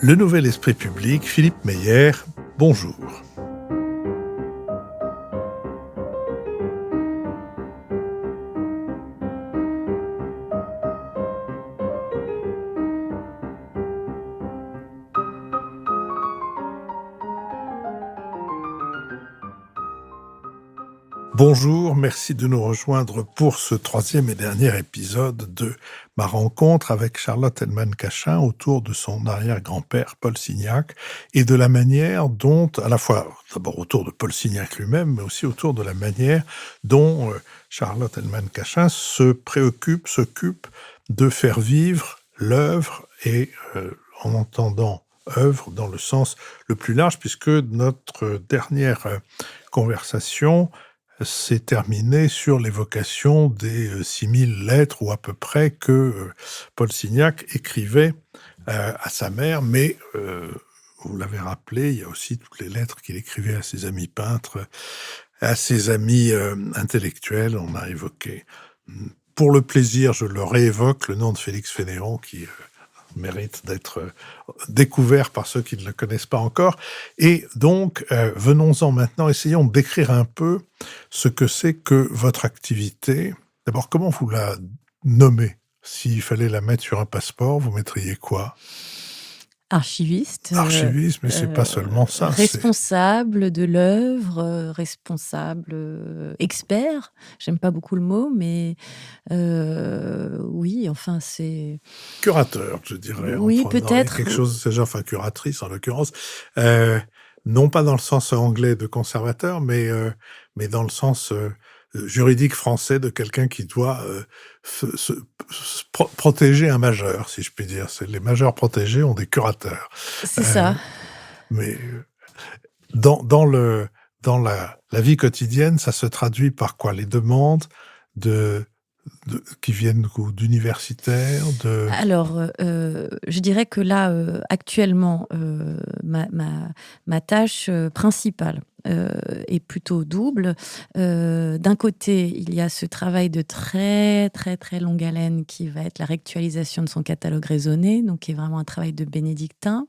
Le Nouvel Esprit Public, Philippe Meyer, bonjour. Bonjour, merci de nous rejoindre pour ce troisième et dernier épisode de ma rencontre avec Charlotte Ellemann-Cachin autour de son arrière-grand-père Paul Signac et de la manière dont, à la fois d'abord autour de Paul Signac lui-même, mais aussi autour de la manière dont Charlotte Ellemann-Cachin s'occupe de faire vivre l'œuvre et en entendant œuvre dans le sens le plus large, puisque notre dernière conversation s'est terminée sur l'évocation des 6000 lettres, ou à peu près, que Paul Signac écrivait à sa mère, mais vous l'avez rappelé, il y a aussi toutes les lettres qu'il écrivait à ses amis peintres, à ses amis intellectuels. On a évoqué, pour le plaisir, je le réévoque, le nom de Félix Fénéon, qui mérite d'être découvert par ceux qui ne le connaissent pas encore. Et donc, venons-en maintenant, essayons de décrire un peu ce que c'est que votre activité. D'abord, comment vous la nommez? S'il fallait la mettre sur un passeport, vous mettriez quoi? Archiviste. Archiviste, mais c'est pas seulement ça. Responsable de l'œuvre, responsable, expert. J'aime pas beaucoup le mot, mais oui, enfin, c'est... Curateur, je dirais. Oui, peut-être. Quelque chose, c'est genre, enfin, curatrice en l'occurrence. Non pas dans le sens anglais de conservateur, mais dans le sens juridique français de quelqu'un qui doit protéger un majeur, si je puis dire. Les majeurs protégés ont des curateurs. C'est ça. Mais dans la vie quotidienne, ça se traduit par quoi? Les demandes qui viennent d'universitaires, Alors, je dirais que là, actuellement, ma tâche principale est plutôt double. D'un côté, il y a ce travail de très, très, très longue haleine qui va être la réactualisation de son catalogue raisonné, donc qui est vraiment un travail de bénédictin.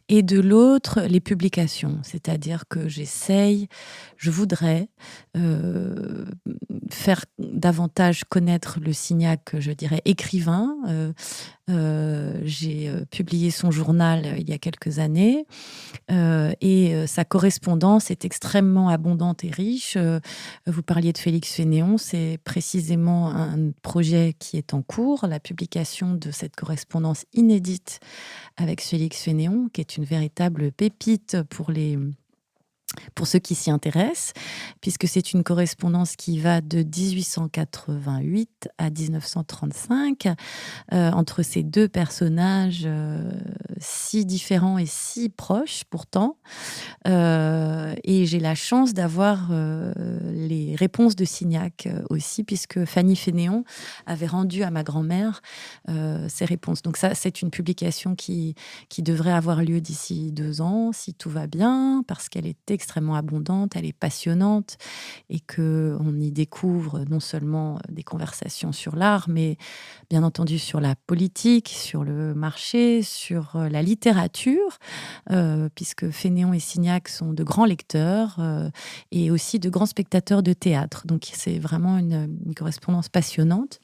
Et de l'autre, les publications. C'est-à-dire que je voudrais faire davantage connaître le Signac, je dirais, écrivain. J'ai publié son journal il y a quelques années et sa correspondance est extrêmement abondante et riche. Vous parliez de Félix Fénéon, c'est précisément un projet qui est en cours, la publication de cette correspondance inédite avec Félix Fénéon, qui est une véritable pépite pour ceux qui s'y intéressent, puisque c'est une correspondance qui va de 1888 à 1935, entre ces deux personnages si différents et si proches pourtant. Et j'ai la chance d'avoir les réponses de Signac aussi, puisque Fanny Fénéon avait rendu à ma grand-mère ces réponses. Donc ça, c'est une publication qui devrait avoir lieu d'ici 2 ans, si tout va bien, parce qu'elle est extrêmement abondante, elle est passionnante, et qu'on y découvre non seulement des conversations sur l'art, mais bien entendu sur la politique, sur le marché, sur la littérature, puisque Fénéon et Signac sont de grands lecteurs et aussi de grands spectateurs de théâtre. Donc c'est vraiment une correspondance passionnante.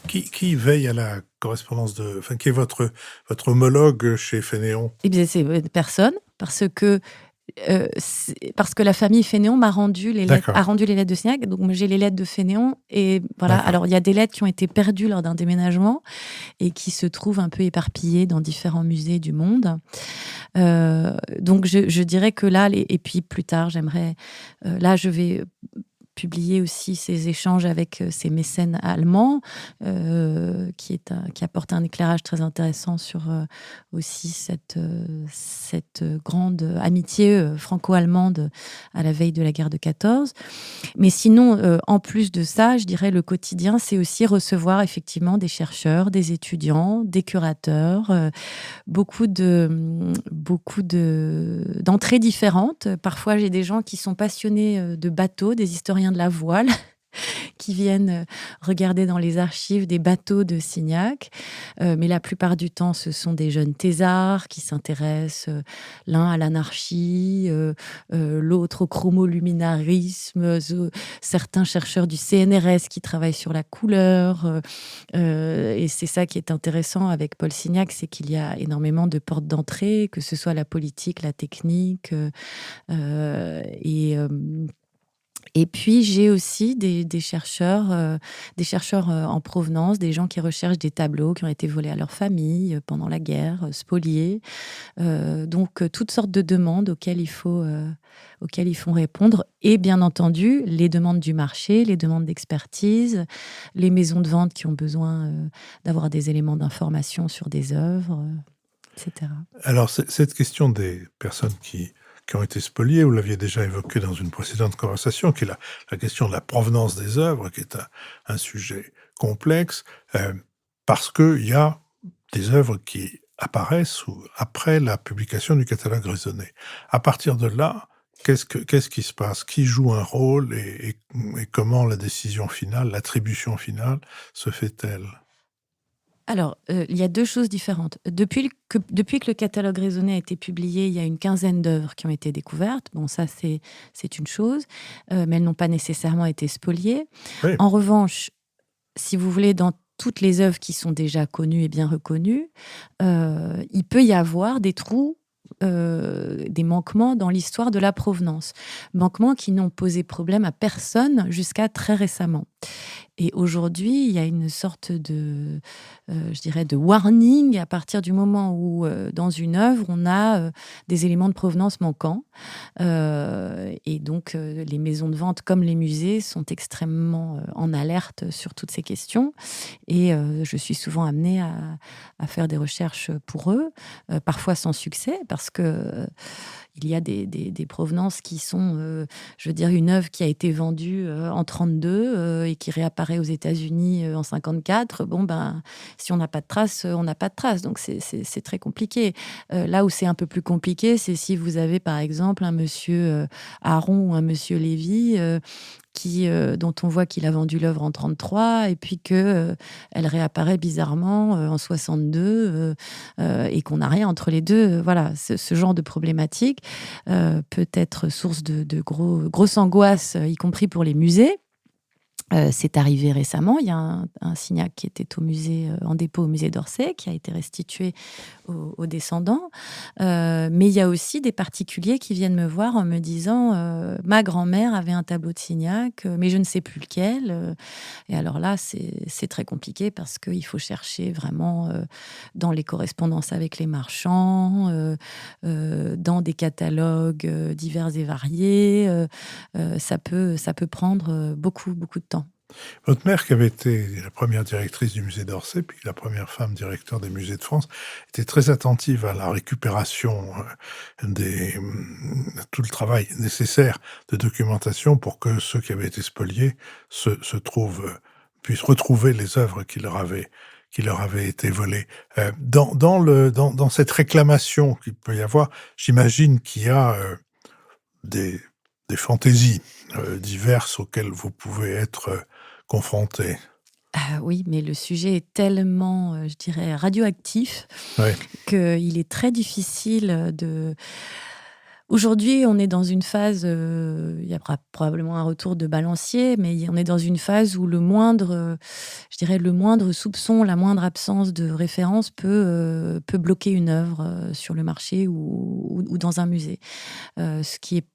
Qui veille à la correspondance qui est votre homologue chez Fénéon? Eh bien, c'est personne, parce que la famille Fénéon a rendu les lettres de Signac. Donc moi, j'ai les lettres de Fénéon et voilà. D'accord. Alors il y a des lettres qui ont été perdues lors d'un déménagement et qui se trouvent un peu éparpillées dans différents musées du monde. Donc je dirais que là, et puis plus tard, j'aimerais... là, je vais publier aussi ses échanges avec ses mécènes allemands, qui apporte un éclairage très intéressant sur aussi cette grande amitié franco-allemande à la veille de la guerre de 14. Mais sinon, en plus de ça, je dirais le quotidien, c'est aussi recevoir effectivement des chercheurs, des étudiants, des curateurs, beaucoup d'entrées différentes. Parfois, j'ai des gens qui sont passionnés de bateaux, des historiens de la voile, qui viennent regarder dans les archives des bateaux de Signac. Mais la plupart du temps, ce sont des jeunes thésards qui s'intéressent l'un à l'anarchie, l'autre au chromoluminarisme, certains chercheurs du CNRS qui travaillent sur la couleur. Et c'est ça qui est intéressant avec Paul Signac, c'est qu'il y a énormément de portes d'entrée, que ce soit la politique, la technique. Et puis, j'ai aussi des chercheurs en provenance, des gens qui recherchent des tableaux qui ont été volés à leur famille pendant la guerre, spoliés. Donc, toutes sortes de demandes auxquelles il faut répondre. Et bien entendu, les demandes du marché, les demandes d'expertise, les maisons de vente qui ont besoin d'avoir des éléments d'information sur des œuvres, etc. Alors, cette question des personnes qui ont été spoliées, vous l'aviez déjà évoqué dans une précédente conversation, qui est la question de la provenance des œuvres, qui est un sujet complexe, parce qu'il y a des œuvres qui apparaissent après la publication du catalogue raisonné. À partir de là, qu'est-ce qui se passe? Qui joue un rôle et comment la décision finale, l'attribution finale se fait-elle? Alors, il y a deux choses différentes. Depuis que le catalogue raisonné a été publié, il y a une quinzaine d'œuvres qui ont été découvertes. Bon, ça, c'est une chose, mais elles n'ont pas nécessairement été spoliées. Oui. En revanche, si vous voulez, dans toutes les œuvres qui sont déjà connues et bien reconnues, il peut y avoir des trous, des manquements dans l'histoire de la provenance. Manquements qui n'ont posé problème à personne jusqu'à très récemment. Et aujourd'hui, il y a une sorte de, je dirais, de warning à partir du moment où, dans une œuvre, on a des éléments de provenance manquants. Et donc, les maisons de vente comme les musées sont extrêmement en alerte sur toutes ces questions. Et je suis souvent amenée à faire des recherches pour eux, parfois sans succès, parce que il y a des provenances qui sont, je veux dire, une œuvre qui a été vendue en 32 et qui réapparaît aux États-Unis en 54. Bon, ben, si on n'a pas de traces, on n'a pas de traces. Donc, c'est très compliqué. Là où c'est un peu plus compliqué, c'est si vous avez, par exemple, un monsieur Aron ou un monsieur Lévy dont on voit qu'il a vendu l'œuvre en 33 et puis qu'elle réapparaît bizarrement en 62 et qu'on n'a rien entre les deux. Voilà, ce genre de problématique peut être source de grosses angoisses, y compris pour les musées. C'est arrivé récemment. Il y a un Signac qui était en dépôt au musée d'Orsay, qui a été restitué aux descendants. Mais il y a aussi des particuliers qui viennent me voir en me disant ma grand-mère avait un tableau de Signac, mais je ne sais plus lequel. Et alors là, c'est très compliqué parce qu'il faut chercher vraiment dans les correspondances avec les marchands, dans des catalogues divers et variés. Ça peut prendre beaucoup de temps. Votre mère, qui avait été la première directrice du musée d'Orsay, puis la première femme directeur des musées de France, était très attentive à la récupération tout le travail nécessaire de documentation pour que ceux qui avaient été spoliés puissent retrouver les œuvres qui leur avaient été volées. Dans cette réclamation qu'il peut y avoir, j'imagine qu'il y a des fantaisies diverses auxquelles vous pouvez être confronté. Ah oui, mais le sujet est tellement, je dirais, radioactif Ouais. qu'il est très difficile de... Aujourd'hui, on est dans une phase, il y aura probablement un retour de balancier, mais on est dans une phase où le moindre soupçon, la moindre absence de référence peut bloquer une œuvre sur le marché ou dans un musée. Ce qui est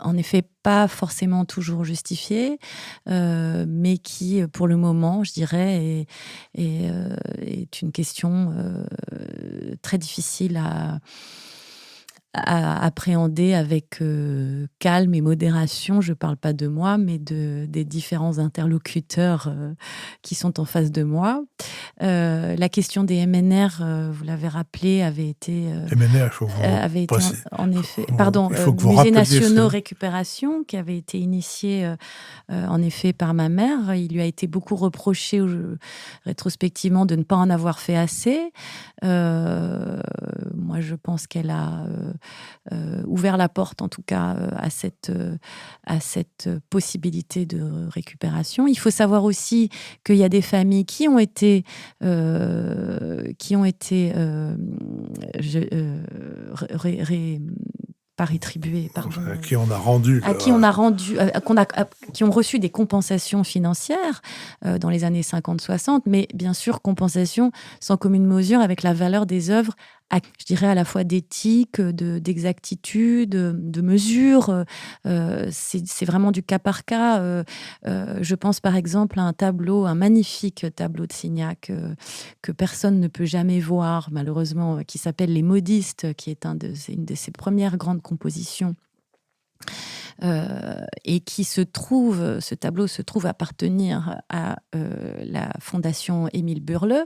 en effet pas forcément toujours justifié, mais qui, pour le moment, je dirais, est une question très difficile à appréhender avec calme et modération. Je ne parle pas de moi, mais des différents interlocuteurs qui sont en face de moi. La question des MNR, vous l'avez rappelé, avait été... MNR, il faut que vous... avait été en effet... il faut que vous Musées rappeliez nationaux récupération, qui avait été initié en effet par ma mère. Il lui a été beaucoup reproché rétrospectivement de ne pas en avoir fait assez. moi, je pense qu'elle a ouvert la porte, en tout cas, à cette possibilité de récupération. Il faut savoir aussi qu'il y a des familles qui ont été, pas rétribuées, pardon. Enfin, qui on a rendu. À qui on a rendu, qui ont reçu des compensations financières dans les années 50-60, mais bien sûr, compensations sans commune mesure avec la valeur des œuvres, je dirais à la fois d'éthique, d'exactitude, de mesure. C'est vraiment du cas par cas. Je pense par exemple à un magnifique tableau de Signac que personne ne peut jamais voir, malheureusement, qui s'appelle Les Modistes, qui est une de ses premières grandes compositions. Et ce tableau se trouve appartenir à la fondation Émile Burle.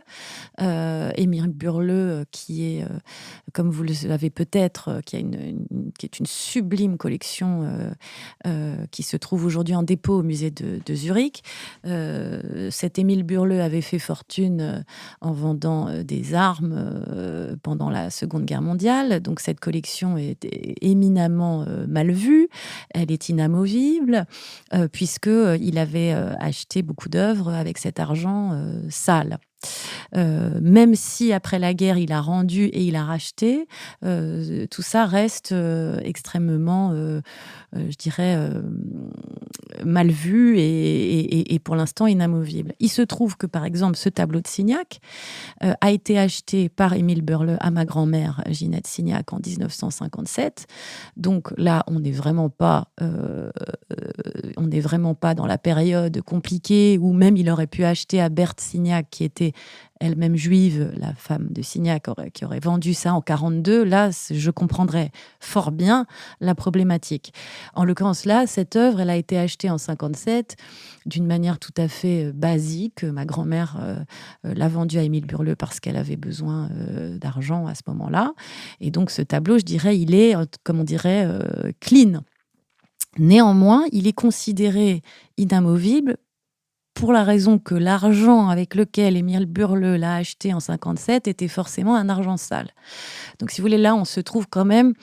Émile Burle, qui est, comme vous le savez peut-être, qui est une sublime collection qui se trouve aujourd'hui en dépôt au musée de Zurich. Cet Émile Burle avait fait fortune en vendant des armes pendant la Seconde Guerre mondiale. Donc cette collection est éminemment mal vue. Elle est inamovible, puisqu'il avait acheté beaucoup d'œuvres avec cet argent sale. Même si après la guerre il a rendu et il a racheté, tout ça reste extrêmement, je dirais, mal vu et pour l'instant inamovible. Il se trouve que par exemple ce tableau de Signac a été acheté par Émile Burle à ma grand-mère Ginette Signac en 1957. Donc là on n'est vraiment pas dans la période compliquée où même il aurait pu acheter à Berthe Signac, qui était elle-même juive, la femme de Signac, qui aurait vendu ça en 42. Là, je comprendrais fort bien la problématique. En l'occurrence, là, cette œuvre, elle a été achetée en 57 d'une manière tout à fait basique. Ma grand-mère l'a vendue à Émile Burle parce qu'elle avait besoin d'argent à ce moment-là. Et donc, ce tableau, je dirais, il est, comme on dirait, clean. Néanmoins, il est considéré inamovible pour la raison que l'argent avec lequel Émile Burle l'a acheté en 57 était forcément un argent sale. Donc, si vous voulez, là, on se trouve quand même,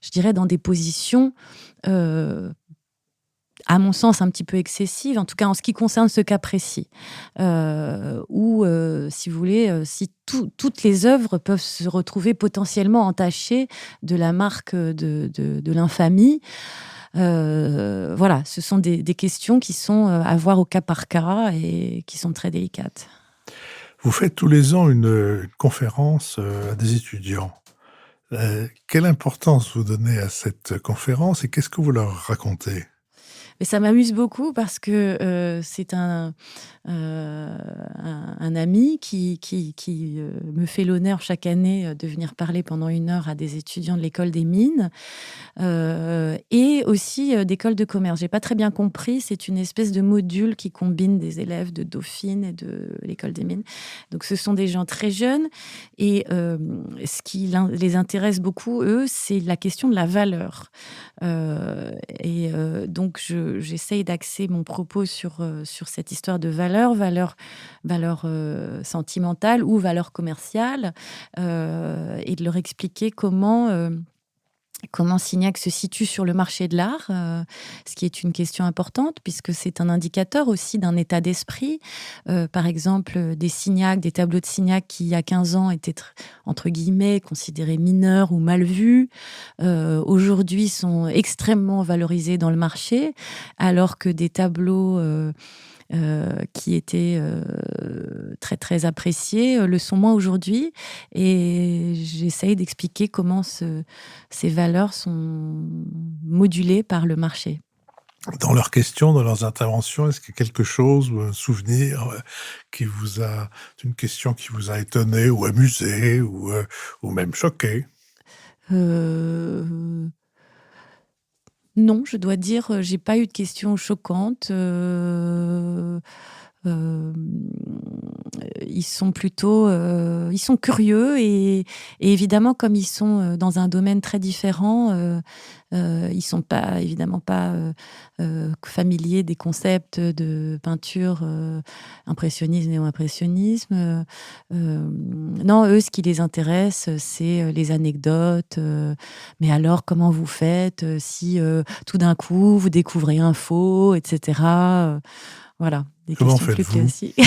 je dirais, dans des positions, à mon sens, un petit peu excessives, en tout cas en ce qui concerne ce cas précis, où, si vous voulez, si toutes les œuvres peuvent se retrouver potentiellement entachées de la marque de l'infamie. Voilà, ce sont des questions qui sont à voir au cas par cas et qui sont très délicates. Vous faites tous les ans une conférence à des étudiants. Quelle importance vous donnez à cette conférence et qu'est-ce que vous leur racontez ? Mais ça m'amuse beaucoup parce que c'est un ami qui me fait l'honneur chaque année de venir parler pendant 1 heure à des étudiants de l'école des mines et aussi d'école de commerce. J'ai pas très bien compris, c'est une espèce de module qui combine des élèves de Dauphine et de l'école des mines. Donc ce sont des gens très jeunes et ce qui les intéresse beaucoup, eux, c'est la question de la valeur. Donc j'essaye d'axer mon propos sur cette histoire de valeur sentimentale ou valeur commerciale, et de leur expliquer comment Signac se situe sur le marché de l'art, ce qui est une question importante puisque c'est un indicateur aussi d'un état d'esprit. Par exemple, des tableaux de Signac qui, il y a 15 ans, étaient entre guillemets considérés mineurs ou mal vus, aujourd'hui sont extrêmement valorisés dans le marché, alors que des tableaux qui étaient très très appréciés le sont moins aujourd'hui, et j'essaye d'expliquer comment ces valeurs sont modulées par le marché. Dans leurs questions, dans leurs interventions, est-ce qu'il y a quelque chose ou un souvenir une question qui vous a étonné ou amusé ou même choqué ? Non, je dois dire, j'ai pas eu de questions choquantes. Hem, ils sont plutôt, ils sont curieux et évidemment comme ils sont, dans un domaine très différent, ils sont pas évidemment pas, familiers des concepts de peinture, impressionnisme, néo-impressionnisme, non, eux, ce qui les intéresse, c'est, les anecdotes, «Mais alors, comment vous faites, si, tout d'un coup, vous découvrez un faux?» et cetera, voilà, des Comment questions plus faites-vous? classiques.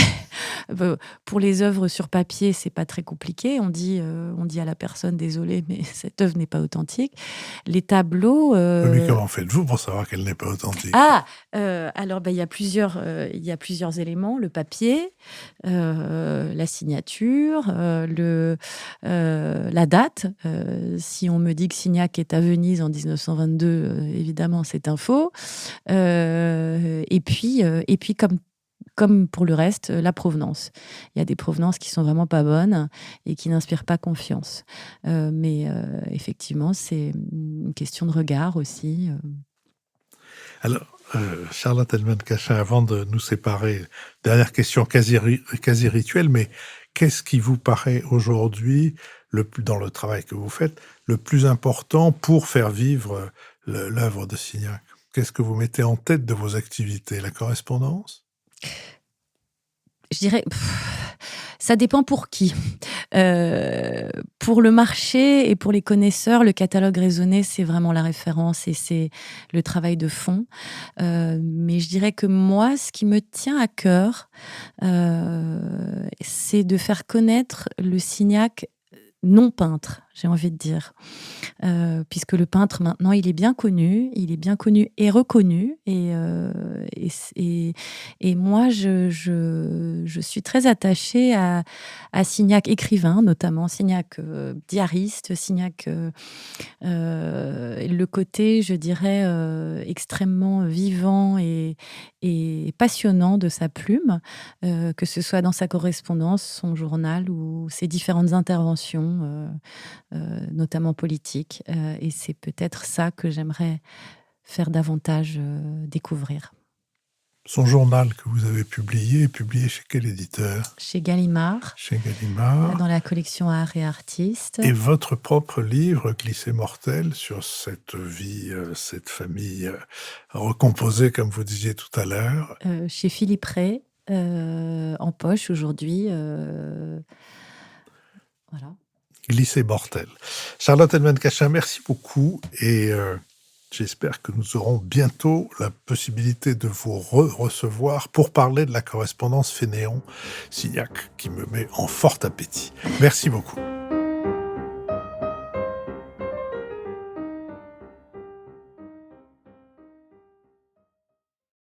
Heu, pour les œuvres sur papier, c'est pas très compliqué. On dit à la personne: «Désolé, mais cette œuvre n'est pas authentique». Les tableaux, Oui, mais comment faites-vous pour savoir qu'elle n'est pas authentique? ah! Alors, bah, il y a plusieurs éléments. Le papier, la signature, la date. Si on me dit que Signac est à Venise en 1922, évidemment, c'est un faux. Et puis comme pour le reste, la provenance. Il y a des provenances qui sont vraiment pas bonnes et qui n'inspirent pas confiance. Effectivement, c'est une question de regard aussi. Alors, Charlotte Elman-Cachin, avant de nous séparer, dernière question quasi rituelle, mais qu'est-ce qui vous paraît aujourd'hui, dans le travail que vous faites, le plus important pour faire vivre l'œuvre de Signac? Qu'est-ce que vous mettez en tête de vos activités? La correspondance? Je dirais, ça dépend pour qui. Pour le marché et pour les connaisseurs, le catalogue raisonné, c'est vraiment la référence et c'est le travail de fond. Mais je dirais que moi, ce qui me tient à cœur, c'est de faire connaître le Signac non peintre, j'ai envie de dire. Puisque le peintre maintenant, il est bien connu et reconnu et moi je suis très attachée à Signac écrivain, notamment Signac, diariste, Signac, le côté, je dirais, extrêmement vivant et passionnant de sa plume, que ce soit dans sa correspondance, son journal ou ses différentes interventions, notamment politiques. Et c'est peut-être ça que j'aimerais faire davantage, découvrir. Son journal que vous avez publié est publié chez quel éditeur? Chez Gallimard, Chez Gallimard. dans la collection Art et Artistes. Et votre propre livre, Glycée mortel, sur cette vie, cette famille recomposée, comme vous disiez tout à l'heure. Chez Philippe Ray, en poche aujourd'hui, voilà. Glycée mortel. Charlotte Elman-Cachin, merci beaucoup et j'espère que nous aurons bientôt la possibilité de vous recevoir pour parler de la correspondance Fénéon-Signac qui me met en fort appétit. Merci beaucoup.